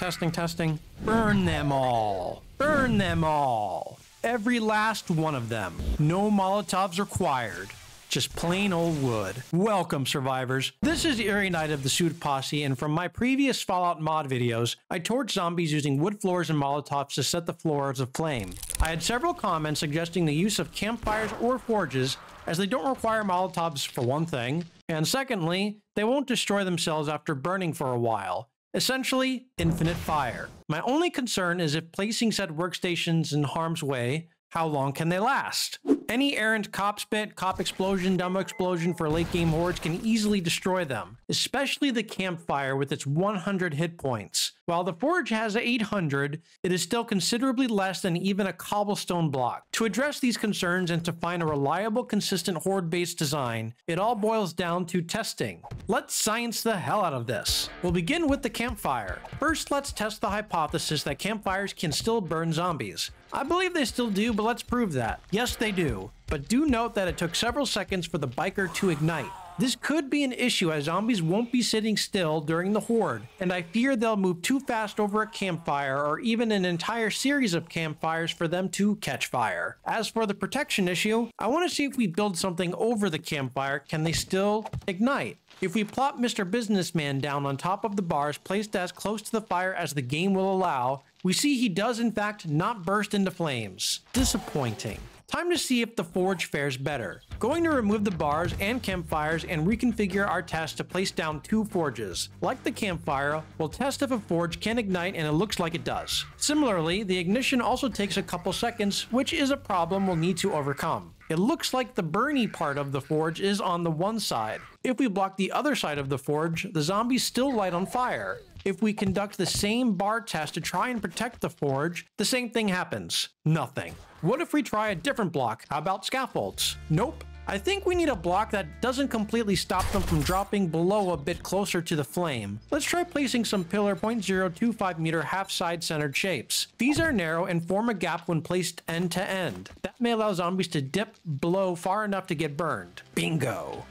Testing, testing. Burn them all. Burn them all. Every last one of them. No Molotovs required. Just plain old wood. Welcome, survivors. This is Eerie Knight of the Suit Posse, and from my previous Fallout mod videos, I torched zombies using wood floors and Molotovs to set the floors aflame. I had several comments suggesting the use of campfires or forges, as they don't require Molotovs for one thing, and secondly, they won't destroy themselves after burning for a while. Essentially, infinite fire. My only concern is if placing said workstations in harm's way, how long can they last? Any errant cop spit, cop explosion, dumb explosion for late game hordes can easily destroy them, especially the campfire with its 100 hit points. While the forge has 800, it is still considerably less than even a cobblestone block. To address these concerns and to find a reliable, consistent horde-based design, it all boils down to testing. Let's science the hell out of this. We'll begin with the campfire. First, let's test the hypothesis that campfires can still burn zombies. I believe they still do, but let's prove that. Yes, they do. But do note that it took several seconds for the biker to ignite. This could be an issue as zombies won't be sitting still during the horde, and I fear they'll move too fast over a campfire or even an entire series of campfires for them to catch fire. As for the protection issue, I want to see if we build something over the campfire, can they still ignite? If we plop Mr. Businessman down on top of the bars placed as close to the fire as the game will allow, we see he does in fact not burst into flames. Disappointing. Time to see if the forge fares better. Going to remove the bars and campfires and reconfigure our test to place down 2 forges. Like the campfire, we'll test if a forge can ignite, and it looks like it does. Similarly, the ignition also takes a couple seconds, which is a problem we'll need to overcome. It looks like the burny part of the forge is on the one side. If we block the other side of the forge, the zombies still light on fire. If we conduct the same bar test to try and protect the forge, the same thing happens. Nothing. What if we try a different block? How about scaffolds? Nope. I think we need a block that doesn't completely stop them from dropping below a bit closer to the flame. Let's try placing some pillar 0.025 meter half side centered shapes. These are narrow and form a gap when placed end to end. That may allow zombies to dip below far enough to get burned. Bingo.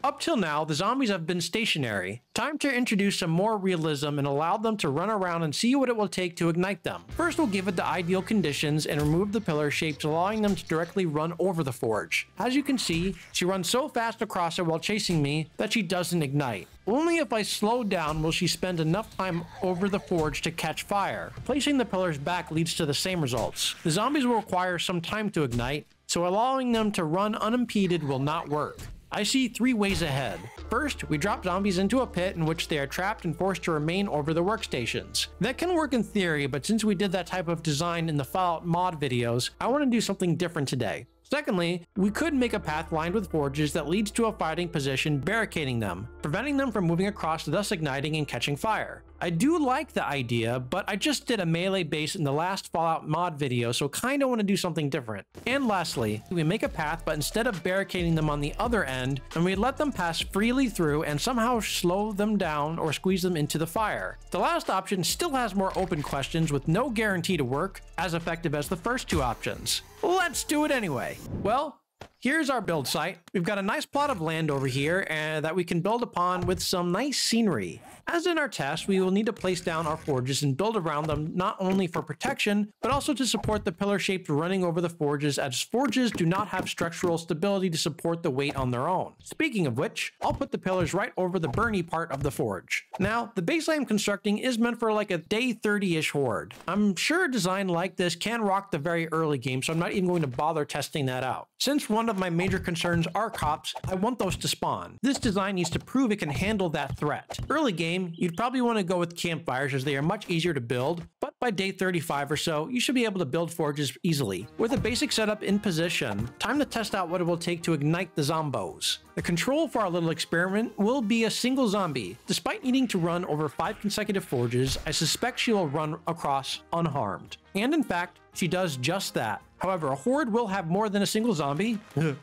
Up till now, the zombies have been stationary. Time to introduce some more realism and allow them to run around and see what it will take to ignite them. First, we'll give it the ideal conditions and remove the pillar shapes, allowing them to directly run over the forge. As you can see, she runs so fast across it while chasing me that she doesn't ignite. Only if I slow down will she spend enough time over the forge to catch fire. Placing the pillars back leads to the same results. The zombies will require some time to ignite, so allowing them to run unimpeded will not work. I see 3 ways ahead. First, we drop zombies into a pit in which they are trapped and forced to remain over the workstations. That can work in theory, but since we did that type of design in the Fallout mod videos, I want to do something different today. Secondly, we could make a path lined with forges that leads to a fighting position, barricading them, preventing them from moving across, thus igniting and catching fire. I do like the idea, but I just did a melee base in the last Fallout mod video, so kinda want to do something different. And lastly, we make a path, but instead of barricading them on the other end, and we let them pass freely through and somehow slow them down or squeeze them into the fire. The last option still has more open questions with no guarantee to work as effective as the first 2 options. Let's do it anyway. Well, here's our build site. We've got a nice plot of land over here that we can build upon with some nice scenery. As in our test, we will need to place down our forges and build around them not only for protection, but also to support the pillar shapes running over the forges, as forges do not have structural stability to support the weight on their own. Speaking of which, I'll put the pillars right over the burny part of the forge. Now, the base I am constructing is meant for like a day 30-ish horde. I'm sure a design like this can rock the very early game, so I'm not even going to bother testing that out. Since one of my major concerns are cops, I want those to spawn. This design needs to prove it can handle that threat. Early game, you'd probably want to go with campfires as they are much easier to build, but by day 35 or so, you should be able to build forges easily. With a basic setup in position, time to test out what it will take to ignite the zombos. The control for our little experiment will be a single zombie. Despite needing to run over 5 consecutive forges, I suspect she will run across unharmed. And in fact, she does just that. However, a horde will have more than a single zombie.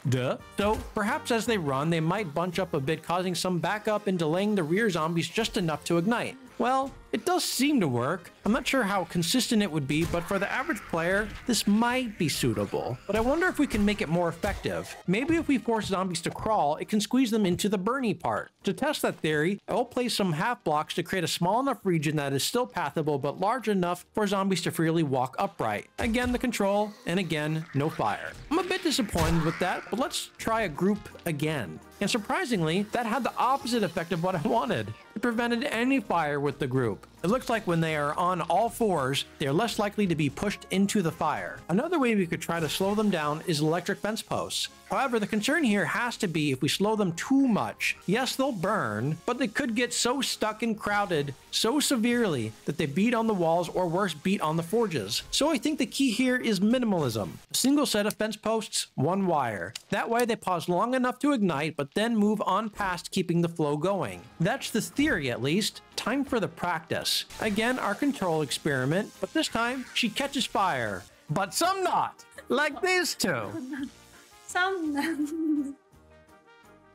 Duh. So perhaps as they run, they might bunch up a bit, causing some backup and delaying the rear zombies just enough to ignite. Well, it does seem to work. I'm not sure how consistent it would be, but for the average player, this might be suitable. But I wonder if we can make it more effective. Maybe if we force zombies to crawl, it can squeeze them into the burny part. To test that theory, I will place some half blocks to create a small enough region that is still pathable but large enough for zombies to freely walk upright. Again, the control, and again, no fire. I'm a bit disappointed with that, but let's try a group again. And surprisingly, that had the opposite effect of what I wanted. It prevented any fire with the group. It looks like when they are on all fours, they are less likely to be pushed into the fire. Another way we could try to slow them down is electric fence posts. However, the concern here has to be if we slow them too much. Yes, they'll burn, but they could get so stuck and crowded so severely that they beat on the walls or worse, beat on the forges. So I think the key here is minimalism. A single set of fence posts, one wire. That way they pause long enough to ignite, but then move on past keeping the flow going. That's the theory at least. Time for the practice. Again, our control experiment, but this time she catches fire. But some not, like these two. Some.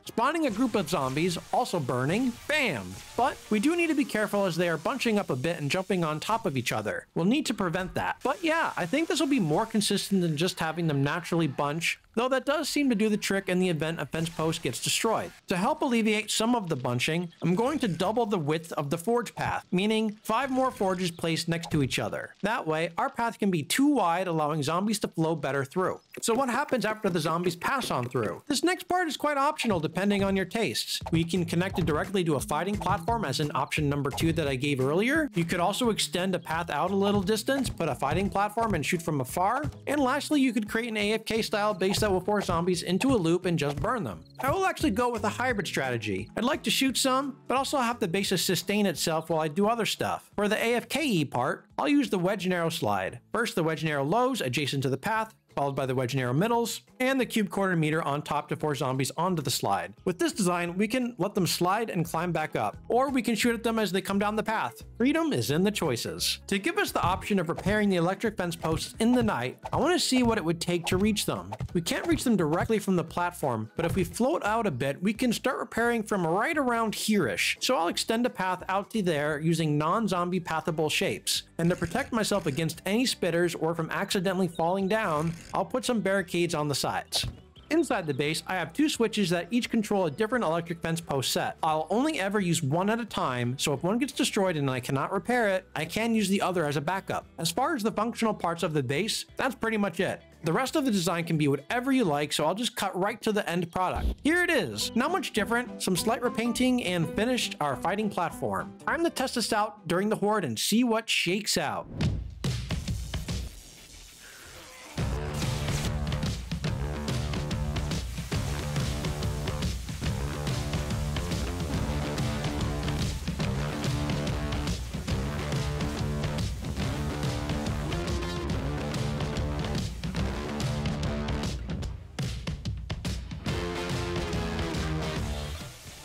Spawning a group of zombies, also burning, bam! But we do need to be careful as they are bunching up a bit and jumping on top of each other. We'll need to prevent that. But yeah, I think this will be more consistent than just having them naturally bunch, though that does seem to do the trick in the event a fence post gets destroyed. To help alleviate some of the bunching, I'm going to double the width of the forge path, meaning 5 more forges placed next to each other. That way, our path can be too wide, allowing zombies to flow better through. So what happens after the zombies pass on through? This next part is quite optional depending on your tastes. We can connect it directly to a fighting platform as in option number 2 that I gave earlier. You could also extend a path out a little distance, put a fighting platform and shoot from afar. And lastly, you could create an AFK style base that will force zombies into a loop and just burn them. I will actually go with a hybrid strategy. I'd like to shoot some, but also have the base sustain itself while I do other stuff. For the AFKE part, I'll use the wedge and arrow slide. First the wedge and arrow lows adjacent to the path, followed by the wedge and arrow middles, and the cube quarter meter on top to force zombies onto the slide. With this design, we can let them slide and climb back up, or we can shoot at them as they come down the path. Freedom is in the choices. To give us the option of repairing the electric fence posts in the night, I want to see what it would take to reach them. We can't reach them directly from the platform, but if we float out a bit, we can start repairing from right around here-ish. So I'll extend a path out to there using non-zombie pathable shapes. And to protect myself against any spitters or from accidentally falling down, I'll put some barricades on the sides. Inside the base, I have 2 switches that each control a different electric fence post set. I'll only ever use one at a time, so if one gets destroyed and I cannot repair it, I can use the other as a backup. As far as the functional parts of the base, that's pretty much it. The rest of the design can be whatever you like, so I'll just cut right to the end product. Here it is. Not much different, some slight repainting, and finished our fighting platform. Time to test this out during the Horde and see what shakes out.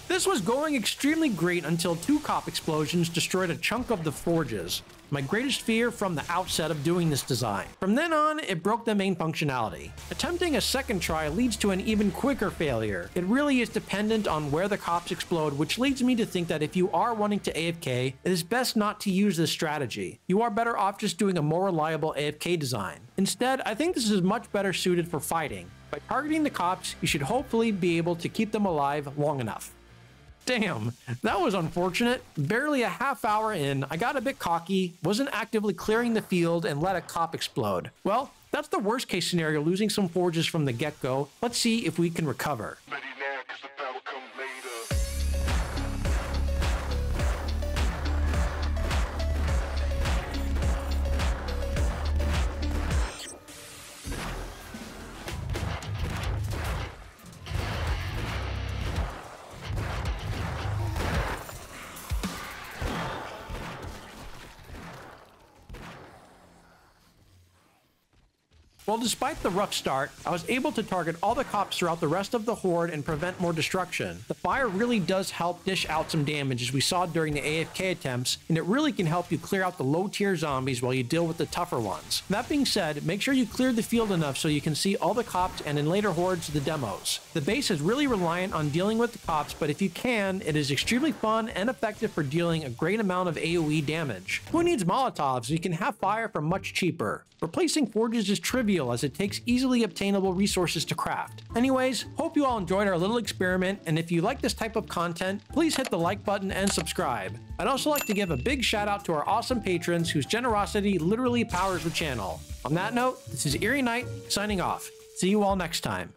This was going extremely great until 2 cop explosions destroyed a chunk of the forges. My greatest fear from the outset of doing this design. From then on, it broke the main functionality. Attempting a second try leads to an even quicker failure. It really is dependent on where the cops explode, which leads me to think that if you are wanting to AFK, it is best not to use this strategy. You are better off just doing a more reliable AFK design. Instead, I think this is much better suited for fighting. By targeting the cops, you should hopefully be able to keep them alive long enough. Damn, that was unfortunate. Barely a half hour in, I got a bit cocky, wasn't actively clearing the field, and let a cop explode. Well, that's the worst case scenario, losing some forges from the get-go. Let's see if we can recover. Well, despite the rough start, I was able to target all the cops throughout the rest of the Horde and prevent more destruction. The fire really does help dish out some damage, as we saw during the AFK attempts, and it really can help you clear out the low tier zombies while you deal with the tougher ones. That being said, make sure you clear the field enough so you can see all the cops and in later Hordes the demos. The base is really reliant on dealing with the cops, but if you can, it is extremely fun and effective for dealing a great amount of AoE damage. Who needs Molotovs? You can have fire for much cheaper. Replacing forges is trivial as it takes easily obtainable resources to craft. Anyways, hope you all enjoyed our little experiment, and if you like this type of content, please hit the like button and subscribe. I'd also like to give a big shout out to our awesome patrons whose generosity literally powers the channel. On that note, this is Eerie Knight signing off. See you all next time.